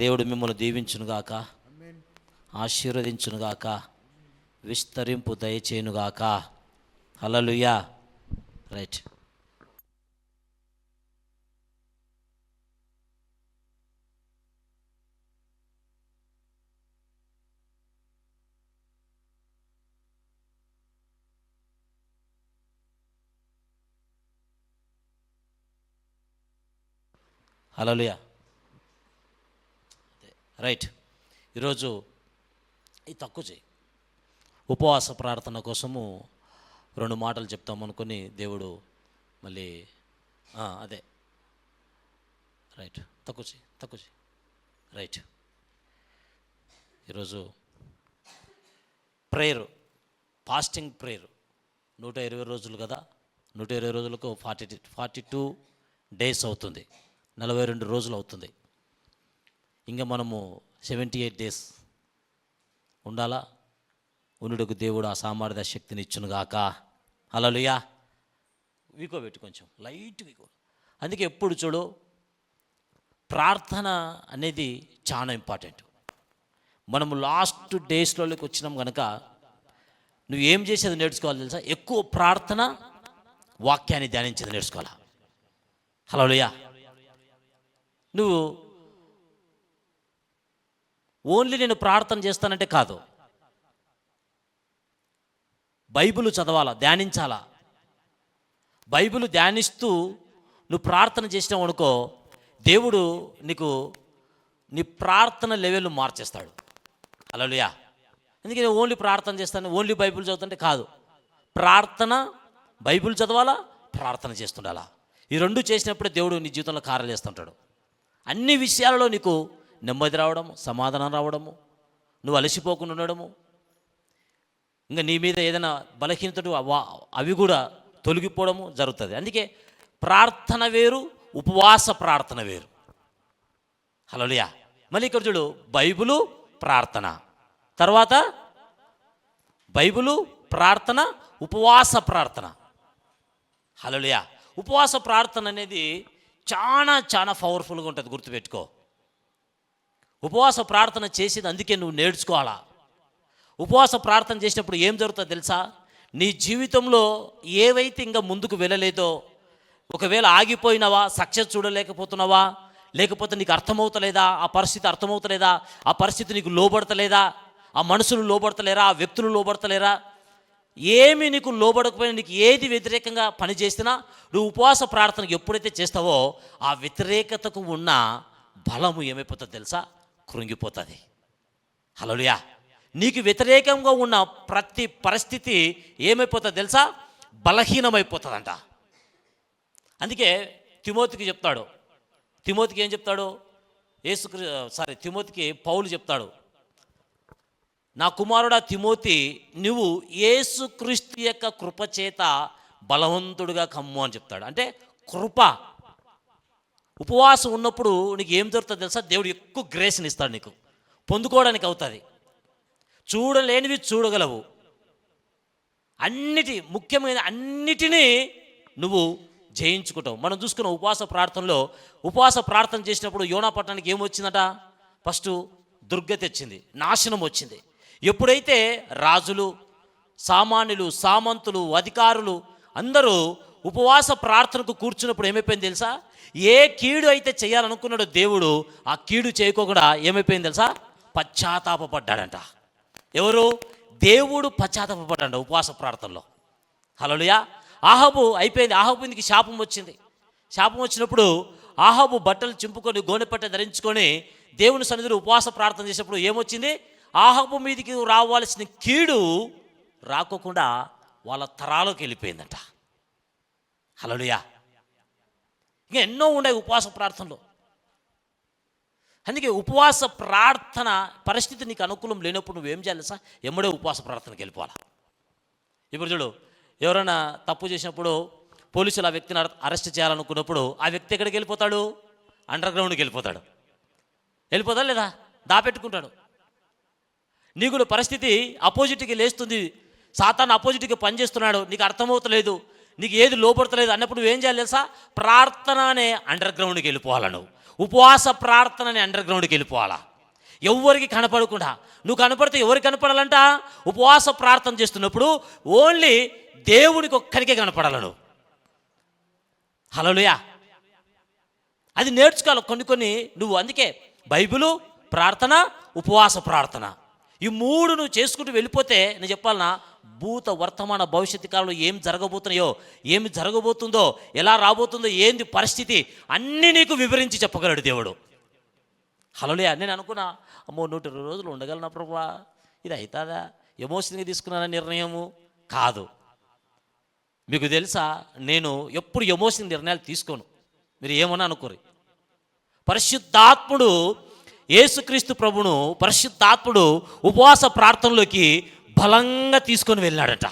దేవుడు మిమ్మల్ని దీవించునుగాక, ఆశీర్వదించునుగాక, విస్తరింపు దయచేయునుగాక. హల్లెలూయా. రైట్. హల్లెలూయా. రైట్. ఈరోజు ఇది తక్కువ చేయి. ఉపవాస ప్రార్థన కోసము 2 మాటలు చెప్తాం అనుకొని దేవుడు మళ్ళీ అదే రైట్ తక్కువ చేయి. రైట్. ఈరోజు ప్రేయర్, ఫాస్టింగ్ ప్రేయర్ 120 రోజులు కదా. 120 రోజులకు 42 డేస్ అవుతుంది, 42 రోజులు అవుతుంది. ఇంకా మనము 78 డేస్ ఉండాలా. ఉన్నడుకు దేవుడు ఆ సామర్థ్య శక్తిని ఇచ్చునుగాక. హల్లెలూయా. వీకోబెట్టు, కొంచెం లైట్ వీకో. అందుకే ఎప్పుడు చూడు, ప్రార్థన అనేది చాలా ఇంపార్టెంట్. మనము లాస్ట్ డేస్లోకి వచ్చినాం కనుక నువ్వు ఏం చేసేది నేర్చుకోవాలి తెలుసా? ఎక్కువ ప్రార్థన, వాక్యాన్ని ధ్యానించేది నేర్చుకోవాలా. హల్లెలూయా. నువ్వు ఓన్లీ నేను ప్రార్థన చేస్తానంటే కాదు, బైబిల్ చదవాలా, ధ్యానించాలా. బైబిల్ ధ్యానిస్తూ నువ్వు ప్రార్థన చేసినావు అనుకో, దేవుడు నీకు నీ ప్రార్థన లెవెల్ మార్చేస్తాడు. హల్లెలూయా. అందుకే నేను ఓన్లీ ప్రార్థన చేస్తాను, ఓన్లీ బైబిల్ చదువుతుంటే కాదు. ప్రార్థన, బైబిల్ చదవాలా, ప్రార్థన చేస్తుండాలా. ఈ 2 చేసినప్పుడే దేవుడు నీ జీవితంలో కార్యాలు చేస్తుంటాడు. అన్ని విషయాలలో నీకు నెమ్మది రావడము, సమాధానం రావడము, నువ్వు అలసిపోకుండా ఉండడము, ఇంకా నీ మీద ఏదైనా బలహీనతలు అవి కూడా తొలగిపోవడము జరుగుతుంది. అందుకే ప్రార్థన వేరు, ఉపవాస ప్రార్థన వేరు. హల్లెలూయా. మళ్ళీ ఇక్కడ చూడు, బైబిలు, ప్రార్థన, తర్వాత బైబిలు, ప్రార్థన, ఉపవాస ప్రార్థన. హల్లెలూయా. ఉపవాస ప్రార్థన అనేది చాలా పవర్ఫుల్గా ఉంటుంది, గుర్తుపెట్టుకో. ఉపవాస ప్రార్థన చేసేది అందుకే నువ్వు నేర్చుకోవాలా. ఉపవాస ప్రార్థన చేసినప్పుడు ఏం జరుగుతుందో తెలుసా? నీ జీవితంలో ఏవైతే ఇంకా ముందుకు వెళ్ళలేదో, ఒకవేళ ఆగిపోయినావా, సక్సెస్ చూడలేకపోతున్నావా, లేకపోతే నీకు అర్థమవుతలేదా, ఆ పరిస్థితి అర్థమవుతలేదా, ఆ పరిస్థితి నీకు లోబడతలేదా, ఆ మనుషులు లోబడతలేరా, ఆ వ్యక్తులు లోబడతలేరా, ఏమి నీకు లోబడకపోయినా, నీకు ఏది వ్యతిరేకంగా పనిచేసినా, నువ్వు ఉపవాస ప్రార్థనకు ఎప్పుడైతే చేస్తావో ఆ వ్యతిరేకతకు ఉన్న బలము ఏమైపోతుంది తెలుసా? కృంగిపోతుంది. హల్లెలూయా. నీకు వ్యతిరేకంగా ఉన్న ప్రతి పరిస్థితి ఏమైపోతుంది తెలుసా? బలహీనమైపోతుందంట. అందుకే తిమోతికి చెప్తాడు. తిమోతికి ఏం చెప్తాడు? తిమోతికి పౌలు చెప్తాడు, నా కుమారుడా తిమోతి, నువ్వు యేసుక్రీస్తు యొక్క కృపచేత బలవంతుడుగా కమ్ము అని చెప్తాడు. అంటే కృప. ఉపవాసం ఉన్నప్పుడు నీకు ఏం దొరుకుతుంది తెలుసా? దేవుడు ఎక్కువ గ్రేస్ని ఇస్తాడు, నీకు పొందుకోవడానికి అవుతుంది. చూడలేనివి చూడగలవు, ముఖ్యమైన అన్నిటినీ నువ్వు జయించుకుంటావు. మనం చూసుకున్న ఉపవాస ప్రార్థనలో, ఉపవాస ప్రార్థన చేసినప్పుడు యోనా పట్టణానికి ఏమొచ్చిందట? ఫస్ట్ దుర్గతి వచ్చింది, నాశనం వచ్చింది. ఎప్పుడైతే రాజులు, సామాన్యులు, సామంతులు, అధికారులు అందరూ ఉపవాస ప్రార్థనకు కూర్చున్నప్పుడు ఏమైపోయింది తెలుసా? ఏ కీడు అయితే చేయాలనుకున్నాడో దేవుడు, ఆ కీడు చేయకోకుండా ఏమైపోయింది తెలుసా? పశ్చాత్తాపడ్డాడంట. ఎవరు? దేవుడు పశ్చాత్తాపడ్డాడు ఉపవాస ప్రార్థనలో. హల్లెలూయా. ఆహాబు అయిపోయింది, ఆహాబునికి శాపం వచ్చింది. శాపం వచ్చినప్పుడు ఆహాబు బట్టలు చింపుకొని, గోనెపట్ట ధరించుకొని దేవుని సన్నిధిలో ఉపవాస ప్రార్థన చేసినప్పుడు ఏమొచ్చింది? ఆహాబు మీదికి రావాల్సిన కీడు రాకోకుండా వాళ్ళ తరాలోకి వెళ్ళిపోయిందంట. హల్లెలూయా. ఇంకా ఎన్నో ఉన్నాయి ఉపవాస ప్రార్థనలో. అందుకే ఉపవాస ప్రార్థన పరిస్థితి నీకు అనుకూలం లేనప్పుడు నువ్వేం చేయాలి సార్? ఎమ్మడే ఉపవాస ప్రార్థనకి వెళ్ళిపోవాలి. ఇప్పుడు చూడు, ఎవరైనా తప్పు చేసినప్పుడు పోలీసులు ఆ వ్యక్తిని అరెస్ట్ చేయాలనుకున్నప్పుడు ఆ వ్యక్తి ఎక్కడికి వెళ్ళిపోతాడు? అండర్ గ్రౌండ్కి వెళ్ళిపోతాడు. వెళ్ళిపోతా లేదా? దాపెట్టుకుంటాడు. నీకు పరిస్థితి అపోజిట్కి లేస్తుంది, సాతాను అపోజిట్కి పనిచేస్తున్నాడు, నీకు అర్థమవుతలేదు, నీకు ఏది లోపడతలేదు అన్నప్పుడు నువ్వేం చేయాలి తెలుసా? ప్రార్థన అనే అండర్ గ్రౌండ్కి వెళ్ళిపోవాలి. నువ్వు ఉపవాస ప్రార్థనని అండర్ గ్రౌండ్కి వెళ్ళిపోవాలా, ఎవరికి కనపడకుండా. నువ్వు కనపడితే ఎవరికి కనపడాలంట? ఉపవాస ప్రార్థన చేస్తున్నప్పుడు ఓన్లీ దేవునికి ఒక్కరికే కనపడాలి నువ్వు. హల్లెలూయా. అది నేర్చుకోవాలి కొన్ని నువ్వు. అందుకే బైబిలు, ప్రార్థన, ఉపవాస ప్రార్థన, ఈ మూడు నువ్వు చేసుకుంటూ వెళ్ళిపోతే నేను చెప్పాలన్నా, భూత వర్తమాన భవిష్యత్తు కాలంలో ఏం జరగబోతున్నాయో, ఏమి జరగబోతుందో, ఎలా రాబోతుందో, ఏంది పరిస్థితి అన్నీ నీకు వివరించి చెప్పగలడు దేవుడు. హల్లెలూయా. నేను అనుకున్నా, అమ్మో 120 రోజులు ఉండగలనా ప్రభువా, ఇది అవుతుందా? ఎమోషన్గా తీసుకున్న నిర్ణయము కాదు. మీకు తెలుసా, నేను ఎప్పుడు ఎమోషన్ నిర్ణయాలు తీసుకోను. మీరు ఏమన్నా అనుకోరు. పరిశుద్ధాత్ముడు, యేసుక్రీస్తు ప్రభును పరిశుద్ధాత్ముడు ఉపవాస ప్రార్థనలోకి బలంగా తీసుకొని వెళ్ళాడట,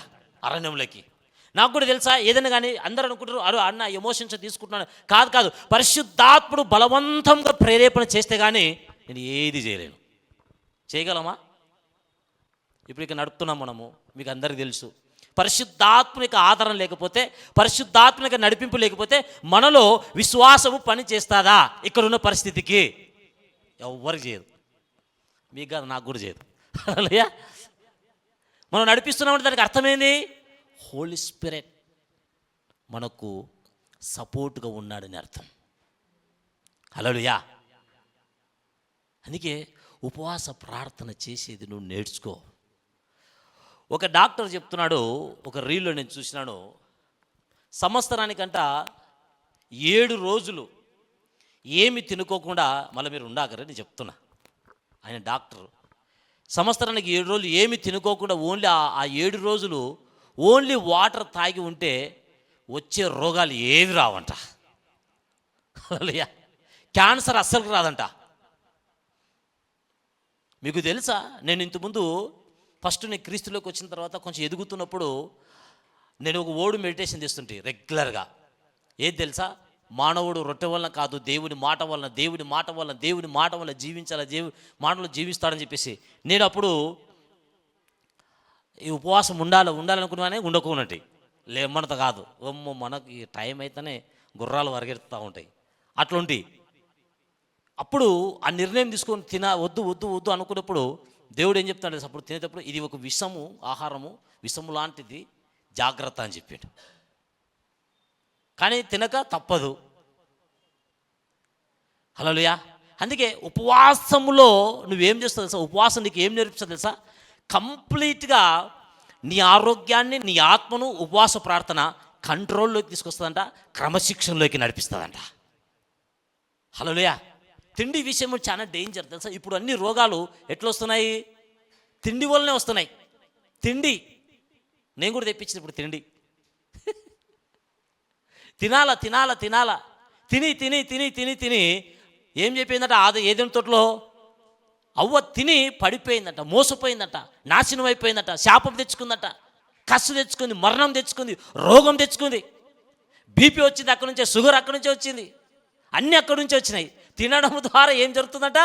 అరణ్యంలోకి. నాకు కూడా తెలుసా, ఏదైనా కానీ అందరూ అనుకుంటారు, అన్న ఎమోషన్స్ తీసుకుంటున్నాను. కాదు, పరిశుద్ధాత్ముడు బలవంతంగా ప్రేరేపణ చేస్తే కానీ నేను ఏది చేయలేను. చేయగలమా? ఇప్పుడు ఇక నడుపుతున్నాం మనము, మీకు అందరికీ తెలుసు. పరిశుద్ధాత్మక ఆదరణ లేకపోతే, పరిశుద్ధాత్మక నడిపింపు లేకపోతే మనలో విశ్వాసము పని చేస్తుందా? ఇక్కడున్న పరిస్థితికి ఎవరికి చేయదు. మీకు కాదు, నాకు కూడా చేయదు. హల్లెలూయా. మనం నడిపిస్తున్నామంటే దానికి అర్థమైంది, హోలీ స్పిరిట్ మనకు సపోర్ట్గా ఉన్నాడని అర్థం. హల్లెలూయా. అందుకే ఉపవాస ప్రార్థన చేసేది నువ్వు నేర్చుకో. ఒక డాక్టర్ చెప్తున్నాడు, ఒక రీల్లో నేను చూసినాను, సంవత్సరానికంట 7 రోజులు ఏమి తినుకోకుండా మళ్ళీ మీరు ఉండాకరని నేను చెప్తున్నా. ఆయన డాక్టర్ సంవత్సరానికి 7 రోజులు ఏమి తినుకోకుండా ఓన్లీ ఆ 7 రోజులు ఓన్లీ వాటర్ తాగి ఉంటే వచ్చే రోగాలు ఏవి రావంట. క్యాన్సర్ అస్సలు రాదంట. మీకు తెలుసా, నేను ఇంతకుముందు ఫస్ట్ నేను క్రీస్తులోకి వచ్చిన తర్వాత కొంచెం ఎదుగుతున్నప్పుడు నేను ఒక ఓడు మెడిటేషన్ చేస్తుంటే రెగ్యులర్గా. ఏది తెలుసా, మానవుడు రొట్టె వలన కాదు దేవుని మాట వలన, దేవుని మాట వలన, దేవుని మాట వలన జీవించాలి, దేవుని మాటలో జీవిస్తాడని చెప్పేసి నేను అప్పుడు ఈ ఉపవాసం ఉండాలనుకున్నానే ఉండకున్నట్టు లేమన్నత కాదు. మనకి టైం అయితేనే గుర్రాలు వరగెడుతూ ఉంటాయి అట్లుంటి. అప్పుడు ఆ నిర్ణయం తీసుకొని వద్దు అనుకున్నప్పుడు దేవుడు ఏం చెప్తాడు, అప్పుడు తినేటప్పుడు ఇది ఒక విషము, ఆహారము విషము లాంటిది, జాగ్రత్త అని చెప్పాడు. కానీ తినక తప్పదు. హల్లెలూయా. అందుకే ఉపవాసములో నువ్వేం చేస్తావు తెలుసా, ఉపవాసం నీకు ఏం నేర్పిస్తుంది తెలుసా, కంప్లీట్గా నీ ఆరోగ్యాన్ని, నీ ఆత్మను ఉపవాస ప్రార్థన కంట్రోల్లోకి తీసుకొస్తుందంట, క్రమశిక్షణలోకి నడిపిస్తుందంట. హల్లెలూయా. తిండి విషయం చాలా డేంజర్ తెలుసా. ఇప్పుడు అన్ని రోగాలు ఎట్లా వస్తున్నాయి? తిండి వల్లనే వస్తున్నాయి. తిండి నేను కూడా తెప్పించింది ఇప్పుడు తిండి. తినాలా తిని ఏం చెప్పిందట, ఏదైనా తోటలో అవ్వ తిని పడిపోయిందట, మోసపోయిందట, నాశనం అయిపోయిందట, శాపం తెచ్చుకుందట, కష్ట తెచ్చుకుంది, మరణం తెచ్చుకుంది, రోగం తెచ్చుకుంది, బీపీ వచ్చింది అక్కడి నుంచే, షుగర్ అక్కడి నుంచే వచ్చింది, అన్నీ అక్కడి నుంచే వచ్చినాయి. తినడం ద్వారా ఏం జరుగుతుందట,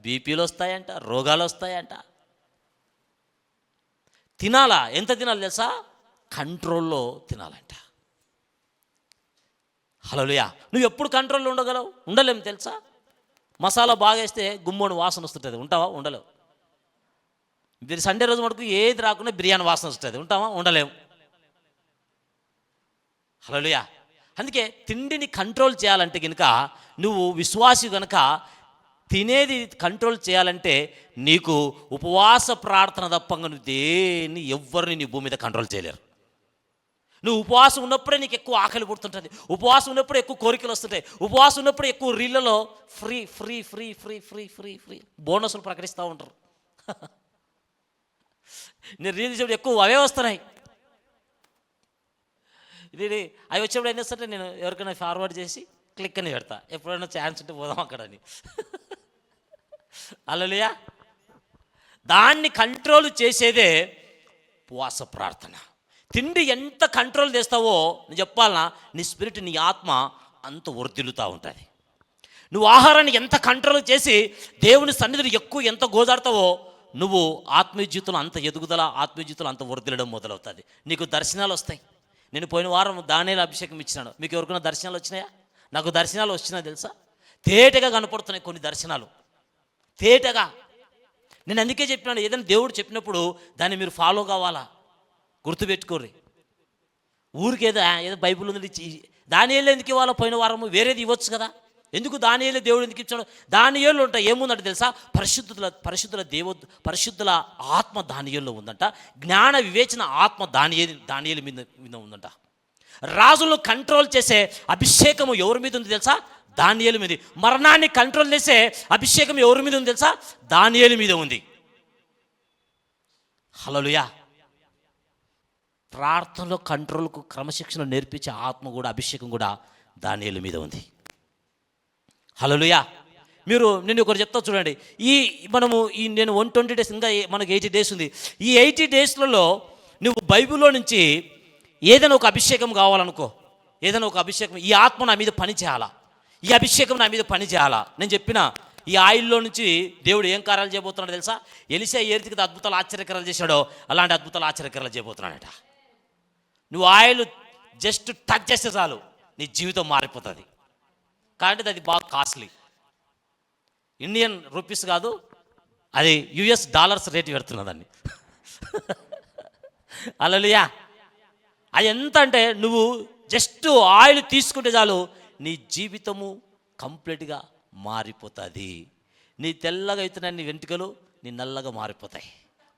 బీపీలు వస్తాయంట, రోగాలు వస్తాయంట. తినాలా, ఎంత తినాలి తెలుసా, కంట్రోల్లో తినాలంట. హల్లెలూయా. నువ్వు ఎప్పుడు కంట్రోల్లో ఉండగలవు? ఉండలేము తెలుసా. మసాలా బాగా వేస్తే గుమ్మడి వాసన వస్తుంటుంది, ఉంటావా? ఉండలేవు. మీరు సండే రోజు మటుకు ఏది రాకుండా బిర్యానీ వాసన వస్తుంది, ఉంటావా? ఉండలేము. హల్లెలూయా. అందుకే తిండిని కంట్రోల్ చేయాలంటే కనుక, నువ్వు విశ్వాసి కనుక తినేది కంట్రోల్ చేయాలంటే నీకు ఉపవాస ప్రార్థన తప్పంగా నువ్వు దేన్ని ఎవ్వరిని నీ భూమి మీద కంట్రోల్ చేయలేరు. నువ్వు ఉపవాసం ఉన్నప్పుడే నీకు ఎక్కువ ఆకలి పుడుతుంటుంది, ఉపవాసం ఉన్నప్పుడు ఎక్కువ కోరికలు వస్తుంటాయి, ఉపవాసం ఉన్నప్పుడు ఎక్కువ రీళ్ళలో free free free free free free free బోనస్లు ప్రకటిస్తూ ఉంటారు. నేను రీల్ చూడు ఎక్కువ అవే వస్తున్నాయి. ఇది అవి వచ్చినప్పుడు ఏం చేస్తుంటే నేను ఎవరికైనా ఫార్వర్డ్ చేసి క్లిక్ అని పెడతా, ఎప్పుడైనా ఛాన్స్ ఉంటే పోదాం అక్కడని. హల్లెలూయా. దాన్ని కంట్రోల్ చేసేదే ఉపవాస ప్రార్థన. తిండి ఎంత కంట్రోల్ చేస్తావో నేను చెప్పాలన్నా, నీ స్పిరిట్, నీ ఆత్మ అంత వర్ధిల్లుతూ ఉంటుంది. నువ్వు ఆహారాన్ని ఎంత కంట్రోల్ చేసి దేవుని సన్నిధిని ఎక్కువ ఎంత గోజాడతావో, నువ్వు ఆత్మీయ జీవితంలో అంత ఎదుగుదల, ఆత్మీయ జీవితంలో అంత వర్ధిల్లడం మొదలవుతుంది. నీకు దర్శనాలు వస్తాయి. నేను పోయిన వారం దానియేలు అభిషేకం ఇచ్చినాను. మీకు ఎవరికైనా దర్శనాలు వచ్చినాయా? నాకు దర్శనాలు వచ్చినా తెలుసా, తేటగా కనపడుతున్నాయి కొన్ని దర్శనాలు, తేటగా. నేను అందుకే చెప్పినాను, ఏదైనా దేవుడు చెప్పినప్పుడు దాన్ని మీరు ఫాలో కావాలా, గుర్తుపెట్టుకోర్రి. ఊరికేదో ఏదో బైబిల్ ఉంది దానియేలు ఎందుకు ఇవ్వాలో, పోయిన వారము వేరేది ఇవ్వచ్చు కదా, ఎందుకు దానియేలు దేవుడు ఎందుకు ఇచ్చాడు? దానియేలు ఉంటా ఏముందంటే తెలుసా, పరిశుద్ధుల ఆత్మ దానియేలులో ఉందంట, జ్ఞాన వివేచన ఆత్మ దానియేలు మీద ఉందంట. రాజులను కంట్రోల్ చేసే అభిషేకము ఎవరి మీద ఉంది తెలుసా? దానియేలు మీద. మరణాన్ని కంట్రోల్ చేసే అభిషేకం ఎవరి మీద ఉంది తెలుసా? దానియేలు మీద ఉంది. హల్లెలూయా. ప్రార్థనలో కంట్రోల్కు క్రమశిక్షణ నేర్పించే ఆత్మ కూడా, అభిషేకం కూడా దానియేలు మీద ఉంది. హల్లెలూయా. నేను ఒకటి చెప్తా చూడండి. నేను 120 డేస్, ఇంకా మనకు 80 డేస్ ఉంది. ఈ 80 డేస్లలో నువ్వు బైబిల్లో నుంచి ఏదైనా ఒక అభిషేకం కావాలనుకో, ఏదైనా ఒక అభిషేకం, ఈ ఆత్మ నా మీద పని చేయాలా, ఈ అభిషేకం నా మీద పని చేయాలా. నేను చెప్పిన ఈ ఆయిల్లో నుంచి దేవుడు ఏం కార్యాలు చేయబోతున్నాడో తెలుసా? ఎలీషా ఏ రీతికి అద్భుతాలు ఆశ్చర్యకరాలు చేశాడో అలాంటి అద్భుతాలు ఆశ్చర్యకరాలు చేయబోతున్నాడట. నువ్వు ఆయిల్ జస్ట్ టచ్ చేస్తే చాలు నీ జీవితం మారిపోతుంది. కాబట్టి అది బాగా కాస్ట్లీ, ఇండియన్ రూపీస్ కాదు, అది US డాలర్స్ రేటు పెడుతున్నదాన్ని. హల్లెలూయా. అది ఎంత అంటే నువ్వు జస్ట్ ఆయిల్ తీసుకుంటే చాలు నీ జీవితము కంప్లీట్గా మారిపోతుంది. నీ తెల్లగా అవుతున్నాయి నీ వెంట్రుకలు, నీ నల్లగా మారిపోతాయి.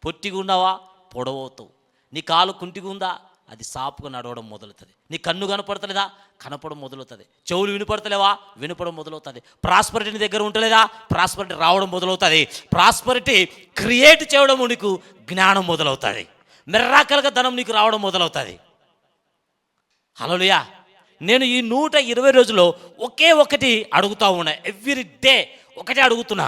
పొట్టిగా ఉన్నావా పొడవవుతావు. నీ కాలు కుంటిగా ఉందా అది సాపుగా నడవడం మొదలవుతుంది. నీ కన్ను కనపడతలేదా కనపడం మొదలవుతుంది. చెవులు వినపడతలేవా వినపడం మొదలవుతుంది. ప్రాస్పరిటీ నీ దగ్గర ఉంటలేదా ప్రాస్పరిటీ రావడం మొదలవుతుంది. ప్రాస్పరిటీ క్రియేట్ చేయడం నీకు జ్ఞానం మొదలవుతుంది. మిర్రాకల్గా ధనం నీకు రావడం మొదలవుతుంది. హల్లెలూయా. నేను ఈ 120 రోజుల్లో ఒకే ఒకటి అడుగుతూ ఉన్నా. ఎవ్రీ డే ఒకటే అడుగుతున్నా,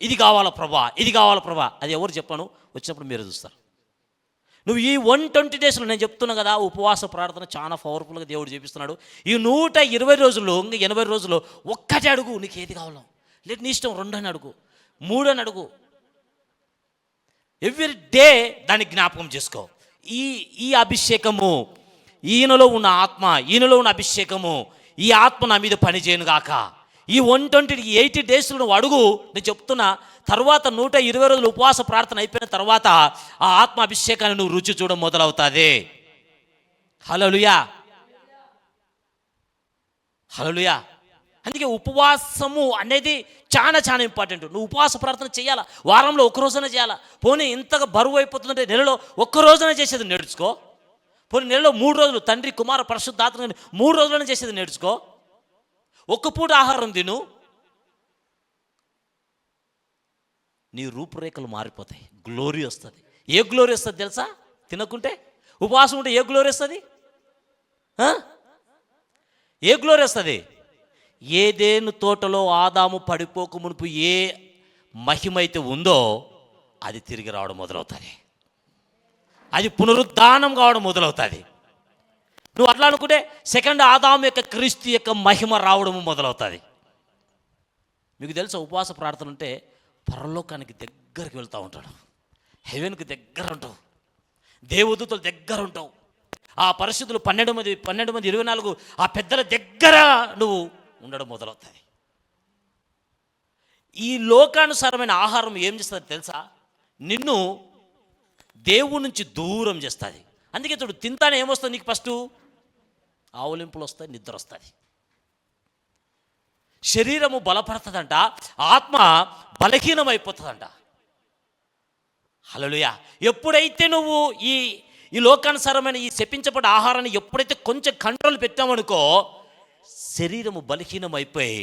ఇది కావాలా ప్రభా, ఇది కావాలా ప్రభా. అది ఎవరు చెప్పాను, వచ్చినప్పుడు మీరు చూస్తారు. నువ్వు ఈ 120 డేస్లో నేను చెప్తున్నా కదా, ఉపవాస ప్రార్థన చాలా పవర్ఫుల్గా దేవుడు చేపిస్తున్నాడు. ఈ 120 రోజుల్లో, ఇంకా 80 రోజుల్లో ఒక్కటే అడుగు, నీకు ఏది కావాలో. లేదు నీ ఇష్టం, 2 అని అడుగు, 3 అని అడుగు. ఎవ్రీ డే దాన్ని జ్ఞాపకం చేసుకో. ఈ అభిషేకము, ఈయనలో ఉన్న ఆత్మ, ఈయనలో ఉన్న అభిషేకము, ఈ ఆత్మ నా మీద పని చేయను గాక. ఈ 80 డేస్లో నువ్వు అడుగు. నేను చెప్తున్నా, తర్వాత 120 రోజులు ఉపవాస ప్రార్థన అయిపోయిన తర్వాత ఆ ఆత్మ అభిషేకాన్ని నువ్వు రుచి చూడడం మొదలవుతుంది. హల్లెలూయా, హల్లెలూయా. అందుకే ఉపవాసము అనేది చాలా చాలా ఇంపార్టెంట్. నువ్వు ఉపవాస ప్రార్థన చేయాలా, వారంలో ఒక్క రోజున చేయాలా. పోనీ ఇంతగా బరువు అయిపోతుందంటే నెలలో ఒక్క రోజున చేసేది నేర్చుకో. పోనీ నెలలో 3 రోజులు తండ్రి కుమార పరిశుద్ధాత్మ 3 రోజులను చేసేది నేర్చుకో. ఒక్క పూట ఆహారం తిను, నీ రూపురేఖలు మారిపోతాయి. గ్లోరీ వస్తుంది. ఏ గ్లోరీ వస్తుంది తెలుసా? తినకుంటే, ఉపవాసం ఉంటే ఏ గ్లోరీ వస్తుంది? ఏ గ్లోరీ వస్తుంది? ఏదేను తోటలో ఆదాము పడిపోక మునుపు ఏ మహిమైతే ఉందో అది తిరిగి రావడం మొదలవుతుంది. అది పునరుద్ధానం కావడం మొదలవుతుంది. నువ్వు అట్లా అనుకుంటే సెకండ్ ఆదాము యొక్క క్రీస్తు యొక్క మహిమ రావడం మొదలవుతుంది. మీకు తెలుసా, ఉపవాస ప్రార్థన ఉంటే పరలోకానికి దగ్గరికి వెళ్తూ ఉంటాడు, హెవెన్కి దగ్గర ఉంటావు, దేవదూతల దగ్గర ఉంటావు. ఆ పరిశుద్ధులు 12 మంది 24 ఆ పెద్దల దగ్గర నువ్వు ఉండడం మొదలవుతుంది. ఈ లోకానుసారమైన ఆహారం ఏం చేస్తుంది తెలుసా? నిన్ను దేవుడి నుంచి దూరం చేస్తుంది. అందుకే చూడు, తింటానే ఏమొస్తుంది నీకు? ఫస్ట్ ఆవులింపులు వస్తాయి, నిద్ర వస్తుంది, శరీరము బలపడుతుందంట, ఆత్మ బలహీనమైపోతుందంట. హల్లెలూయా. ఎప్పుడైతే నువ్వు ఈ లోకానుసారమైన ఈ శపించబడ్డ ఆహారాన్ని ఎప్పుడైతే కొంచెం కంట్రోల్ పెట్టామనుకో, శరీరము బలహీనమైపోయి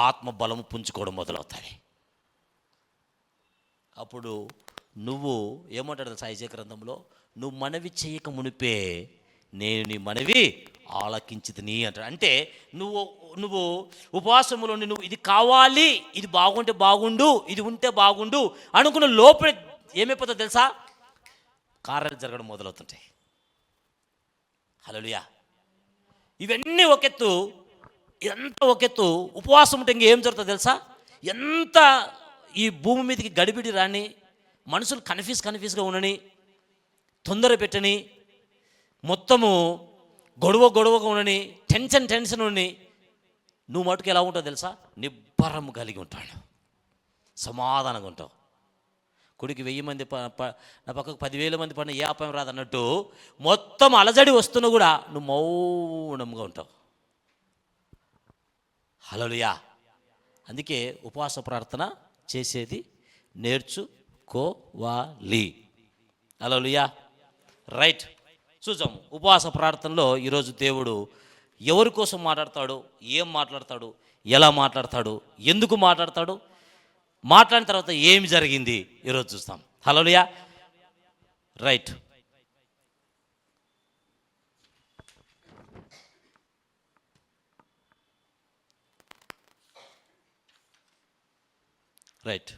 ఆత్మ బలము పుంజుకోవడం మొదలవుతుంది. అప్పుడు నువ్వు ఏమంటాడు సాయిజ గ్రంథంలో, నువ్వు మనవి చేయక మునిపే నేను నీ మనవి ఆలకించితిని అంటాడు. అంటే నువ్వు ఉపవాసములో నువ్వు ఇది కావాలి, ఇది బాగుంటే బాగుండు, ఇది ఉంటే బాగుండు అనుకున్న లోపల ఏమైపోతుందో తెలుసా? కార్యాలు జరగడం మొదలవుతుంటాయి. హల్లెలూయా. ఇవన్నీ ఒకెత్తు, ఇదంతా ఒకెత్తు. ఉపవాసం ఉంటే ఇంకేం జరుగుతుందో తెలుసా? ఎంత ఈ భూమి మీదకి గడిబిడి రాని, మనుషులు కన్ఫ్యూజ్గా ఉండని, తొందర పెట్టని, మొత్తము గొడవగా ఉండని, టెన్షన్ ఉండని, నువ్వు మటుకు ఎలా ఉంటావు తెలుసా? నిబ్బరం కలిగి ఉంటాడు, సమాధానంగా ఉంటావు. కుడికి 1000 మంది నా పక్కకు 10,000 మంది పడిన ఏ అపాయం రాదన్నట్టు మొత్తం అలజడి వస్తున్నా కూడా నువ్వు మౌనంగా ఉంటావు. హల్లెలూయా. అందుకే ఉపవాస ప్రార్థన చేసేది నేర్చుకోవాలి. హల్లెలూయా. రైట్, చూద్దాము ఉపవాస ప్రార్థనలో ఈరోజు దేవుడు ఎవరి కోసం మాట్లాడతాడు, ఏం మాట్లాడతాడు, ఎలా మాట్లాడతాడు, ఎందుకు మాట్లాడతాడు, మాట్లాడిన తర్వాత ఏమి జరిగింది ఈరోజు చూస్తాం. హల్లెలూయా. Right, right.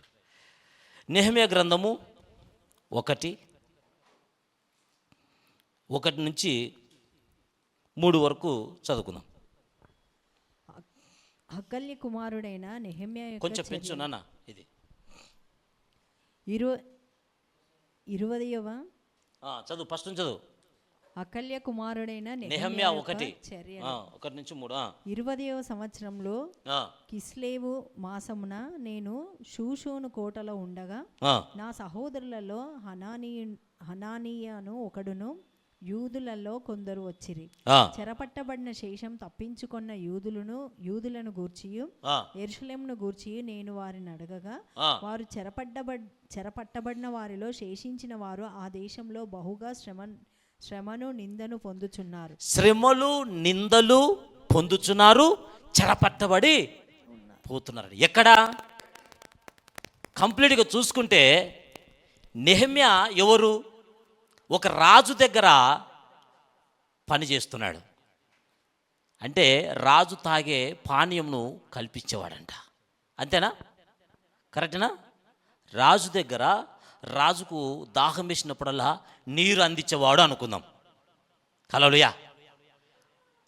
నెహెమ్యా గ్రంథము 1 నుంచి 3 వరకు చదువుకుందాం. హగ్గల్య కుమారుడైన నెహెమ్యా కొంచెం పెంచు నాన్న. ఇది 20వ చదువు, ఫస్ట్ నుంచి చదువు. హగ్గల్య కుమారుడైన నెహెమ్యా 1 నుంచి 3. 20వ సంవత్సరంలో కిస్లేవు మాసమున నేను షూషోను కోటలో ఉండగా నా సహోదరులలో హనానీయను ఒకడును యూదులలో కొందరు వచ్చిరి. చెరపట్టబడిన శేషం తప్పించుకున్న యూదులను గూర్చియు యెరూషలేమును గూర్చియు నేను వారిని అడగగా వారు చెరపట్టబడిన వారిలో శేషించిన వారు ఆ దేశంలో బహుగా శ్రమను నిందను పొందుచున్నారు. శ్రమలు నిందలు పొందుచున్నారు, చెరపట్టబడి పోతున్నారు. ఎక్కడ? కంప్లీట్గా చూసుకుంటే నెహెమ్యా ఎవరు? ఒక రాజు దగ్గర పని చేస్తున్నాడు. అంటే రాజు తాగే పానీయంను కల్పించేవాడంట. అంతేనా? కరెక్టేనా? రాజు దగ్గర రాజుకు దాహం వేసినప్పుడల్లా నీరు అందించేవాడు అనుకుందాం. హల్లెలూయా.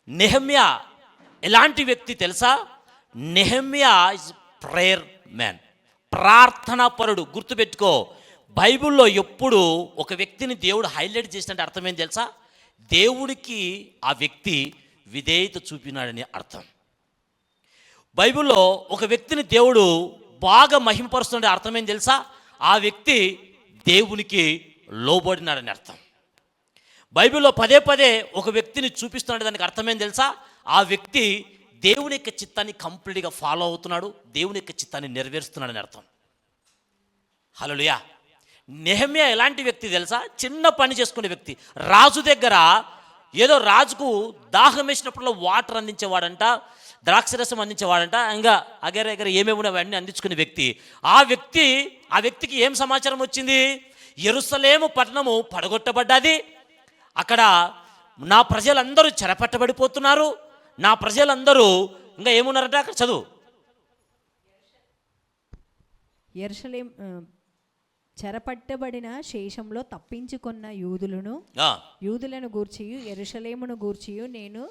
నెహెమ్యా ఎలాంటి వ్యక్తి తెలుసా? నెహెమ్యా ఇస్ ప్రేయర్ మ్యాన్, ప్రార్థనా పరుడు. గుర్తుపెట్టుకో, బైబిల్లో ఎప్పుడు ఒక వ్యక్తిని దేవుడు హైలైట్ చేసినట్టు అర్థం ఏం తెలుసా? దేవుడికి ఆ వ్యక్తి విధేయత చూపినాడని అర్థం. బైబిల్లో ఒక వ్యక్తిని దేవుడు బాగా మహిమపరుస్తున్న అర్థం ఏం తెలుసా? ఆ వ్యక్తి దేవునికి లోబడినాడని అర్థం. బైబిల్లో పదే ఒక వ్యక్తిని చూపిస్తున్నాడు, దానికి అర్థమేం తెలుసా? ఆ వ్యక్తి దేవుని యొక్క చిత్తాన్ని కంప్లీట్గా ఫాలో అవుతున్నాడు, దేవుని యొక్క చిత్తాన్ని నెరవేరుస్తున్నాడని అర్థం. హల్లెలూయా. నెహెమ్యా ఎలాంటి వ్యక్తి తెలుసా? చిన్న పని చేసుకునే వ్యక్తి. రాజు దగ్గర ఏదో రాజుకు దాహం వేసినప్పుడు వాటర్ అందించేవాడంట, ద్రాక్షరసం అందించేవాడంట, ఇంకా అగర ఏమేమి అవన్నీ అందించుకునే వ్యక్తి. ఆ వ్యక్తికి ఏం సమాచారం వచ్చింది? యెరూషలేము పట్టణము పడగొట్టబడ్డది, అక్కడ నా ప్రజలందరూ చెరపట్టబడిపోతున్నారు, నా ప్రజలందరూ ఇంకా ఏమున్నారట అక్కడ చదువు. యెరూషలేము చెరపట్టబడిన శేషంలో తప్పించుకున్న యూదులను గూర్చియు యెరూషలేమును గూర్చియు నేను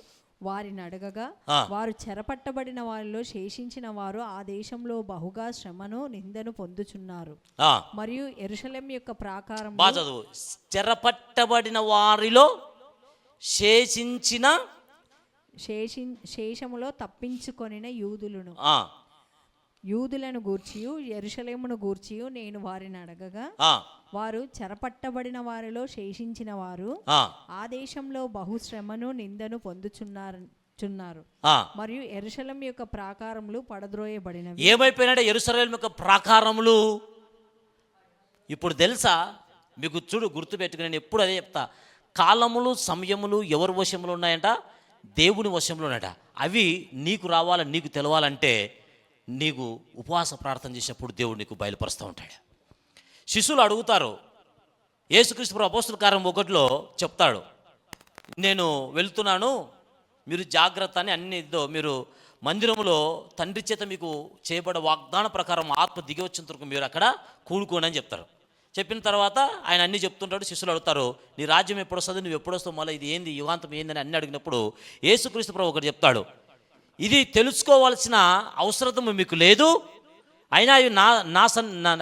వారిని అడగగా వారు చెరపట్టబడిన వారిలో శేషించిన వారు ఆ దేశంలో బహుగా శ్రమను నిందను పొందుచున్నారు. మరియు యెరూషలేము యొక్క ప్రాకారం చెరపట్టబడిన వారిలో శేషములో తప్పించుకొనిన యూదులను గూర్చియు యెరూషలేమును గూర్చియు నేను వారిని అడగగా వారు చెరపట్టబడిన వారిలో శేషించిన వారు ఆ దేశంలో బహుశ్రమను నిందను పొందుచున్నారు. మరియు యెరూషలేము యొక్క ప్రాకారములు పడద్రోయబడినవి. ఏమైపోయినాడు యెరూషలేము యొక్క ప్రాకారములు? ఇప్పుడు తెలుసా మీకు? చూడు, గుర్తుపెట్టుకుని నేను ఎప్పుడు అదే చెప్తా, కాలములు సమయములు ఎవరి వశంలో ఉన్నాయంట? దేవుని వశంలో ఉన్నాయట. అవి నీకు రావాలని, నీకు తెలవాలంటే నీకు ఉపవాస ప్రార్థన చేసినప్పుడు దేవుడు నీకు బయలుపరుస్తూ ఉంటాడు. శిష్యులు అడుగుతారు, యేసుక్రీస్తు ప్రభు అపోస్తల కార్యం 1లో చెప్తాడు, నేను వెళ్తున్నాను, మీరు జాగ్రత్త అని అన్ని మీరు మందిరంలో తండ్రి చేత మీకు చేయబడ్డ వాగ్దాన ప్రకారం ఆత్మ దిగి వచ్చిన వరకు మీరు అక్కడ కూడుకోండి అని చెప్తారు. చెప్పిన తర్వాత ఆయన అన్నీ చెప్తుంటాడు. శిష్యులు అడుగుతారు, నీ రాజ్యం ఎప్పుడు వస్తుంది, నువ్వు ఎప్పుడు వస్తావు, మళ్ళీ ఇది ఏంది, యుగాంతం ఏందని అన్ని అడిగినప్పుడు యేసుక్రీస్తు ప్రభు ఒకటి చెప్తాడు, ఇది తెలుసుకోవాల్సిన అవసరం మీకు లేదు, అయినా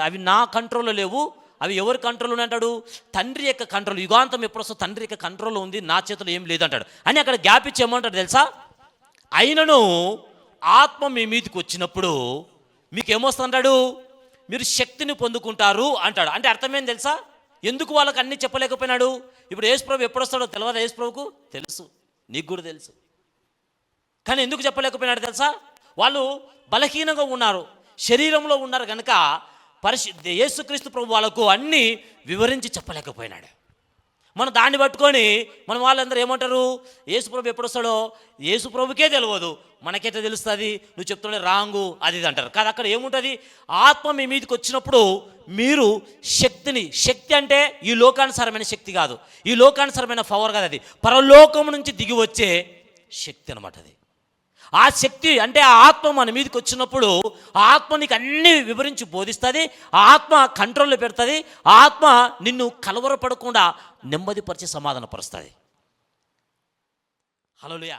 అవి నా కంట్రోల్లో లేవు, అవి ఎవరి కంట్రోల్లో అంటాడు? తండ్రి యొక్క కంట్రోల్. యుగాంతం ఎప్పుడు వస్తుందో తండ్రి యొక్క కంట్రోల్లో ఉంది, నా చేతిలో ఏం లేదంటాడు. అని అక్కడ గ్యాప్ ఇచ్చి ఏమంటాడు తెలుసా? అయినను ఆత్మ మీ మీదకి వచ్చినప్పుడు మీకు ఏమొస్తుంటాడు, మీరు శక్తిని పొందుకుంటారు అంటాడు. అంటే అర్థమేం తెలుసా? ఎందుకు వాళ్ళకి అన్నీ చెప్పలేకపోయినాడు? ఇప్పుడు యేసుప్రభు ఎప్పుడు వస్తాడో తెలియదా? యేసుప్రభుకు తెలుసు, నీకు కూడా తెలుసు. కానీ ఎందుకు చెప్పలేకపోయినాడు తెలుసా? వాళ్ళు బలహీనంగా ఉన్నారు, శరీరంలో ఉన్నారు కనుక యేసుక్రీస్తు ప్రభు వాళ్ళకు అన్నీ వివరించి చెప్పలేకపోయినాడు. మనం దాన్ని పట్టుకొని మన వాళ్ళందరూ ఏమంటారు, యేసుప్రభు ఎప్పుడు వస్తాడో యేసుప్రభుకే తెలియదు, మనకైతే తెలుస్తుంది, నువ్వు చెప్తుండే రాంగు అది ఇది అంటారు. కాదు, అక్కడ ఏముంటుంది, ఆత్మ మీ మీదకి వచ్చినప్పుడు మీరు శక్తి అంటే ఈ లోకానుసారమైన శక్తి కాదు, ఈ లోకానుసారమైన పవర్ కాదు, అది పరలోకం నుంచి దిగి వచ్చే శక్తి అనమాట. అది ఆ శక్తి అంటే ఆ ఆత్మ మన మీదకి వచ్చినప్పుడు ఆ ఆత్మ నీకు అన్నీ వివరించి బోధిస్తుంది, ఆ ఆత్మ కంట్రోల్లో పెడుతుంది, ఆ ఆత్మ నిన్ను కలవరపడకుండా నెమ్మదిపరిచి సమాధానపరుస్తుంది. హల్లెలూయా.